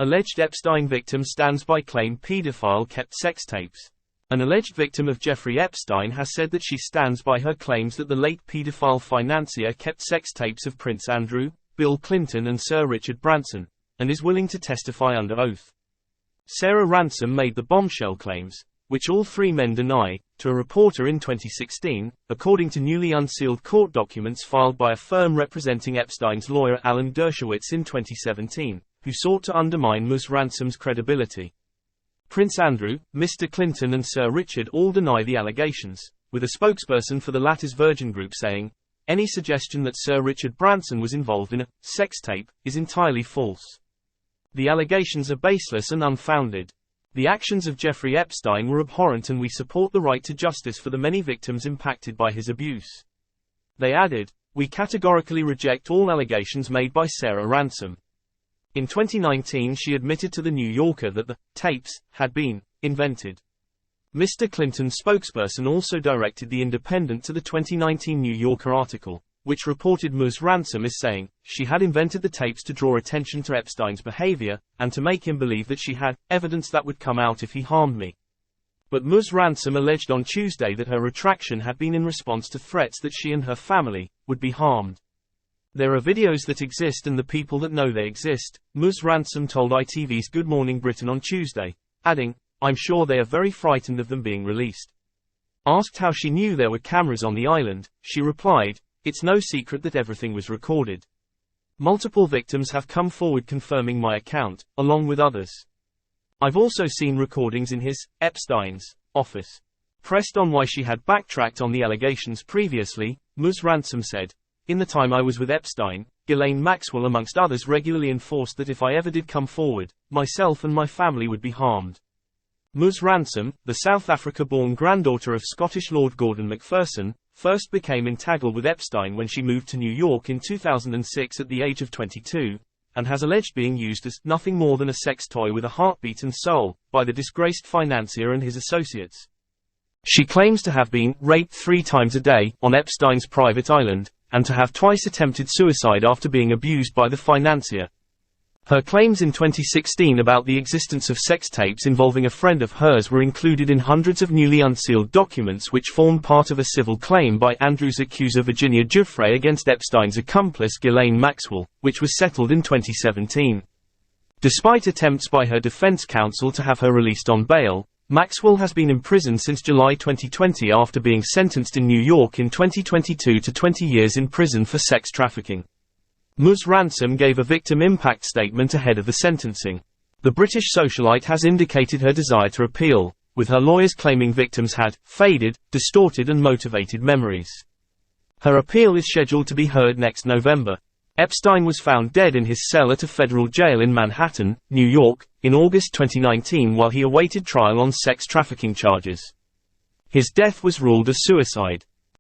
Alleged Epstein victim stands by claim pedophile kept sex tapes. An alleged victim of Jeffrey Epstein has said that she stands by her claims that the late pedophile financier kept sex tapes of Prince Andrew, Bill Clinton and Sir Richard Branson, and is willing to testify under oath. Sarah Ransom made the bombshell claims, which all three men deny, to a reporter in 2016, according to newly unsealed court documents filed by a firm representing Epstein's lawyer Alan Dershowitz in 2017, who sought to undermine Ms. Ransom's credibility. Prince Andrew, Mr. Clinton and Sir Richard all deny the allegations, with a spokesperson for the latter's Virgin Group saying, "Any suggestion that Sir Richard Branson was involved in a sex tape is entirely false. The allegations are baseless and unfounded. The actions of Jeffrey Epstein were abhorrent and we support the right to justice for the many victims impacted by his abuse." They added, "We categorically reject all allegations made by Sarah Ransom." In 2019 she admitted to The New Yorker that the tapes had been invented. Mr. Clinton's spokesperson also directed The Independent to the 2019 New Yorker article, which reported Ms. Ransom as saying, she had invented the tapes to draw attention to Epstein's behavior, and to make him believe that she had evidence that would come out if he harmed me. But Ms. Ransom alleged on Tuesday that her retraction had been in response to threats that she and her family would be harmed. "There are videos that exist and the people that know they exist," Ms. Ransom told ITV's Good Morning Britain on Tuesday, adding, "I'm sure they are very frightened of them being released." Asked how she knew there were cameras on the island, she replied, "It's no secret that everything was recorded. Multiple victims have come forward confirming my account, along with others. I've also seen recordings in his, Epstein's, office." Pressed on why she had backtracked on the allegations previously, Ms. Ransom said, "In the time I was with Epstein, Ghislaine Maxwell amongst others regularly enforced that if I ever did come forward, myself and my family would be harmed." Ms. Ransom, the South Africa-born granddaughter of Scottish Lord Gordon Macpherson, first became entangled with Epstein when she moved to New York in 2006 at the age of 22, and has alleged being used as nothing more than a sex toy with a heartbeat and soul, by the disgraced financier and his associates. She claims to have been raped 3 times a day on Epstein's private island, and to have twice attempted suicide after being abused by the financier. Her claims in 2016 about the existence of sex tapes involving a friend of hers were included in hundreds of newly unsealed documents which formed part of a civil claim by Andrew's accuser Virginia Giuffre against Epstein's accomplice Ghislaine Maxwell, which was settled in 2017. Despite attempts by her defense counsel to have her released on bail, Maxwell has been imprisoned since July 2020 after being sentenced in New York in 2022 to 20 years in prison for sex trafficking. Ms. Ransom gave a victim impact statement ahead of the sentencing. The British socialite has indicated her desire to appeal, with her lawyers claiming victims had faded, distorted and motivated memories. Her appeal is scheduled to be heard next November. Epstein was found dead in his cell at a federal jail in Manhattan, New York, in August 2019 while he awaited trial on sex trafficking charges. His death was ruled a suicide.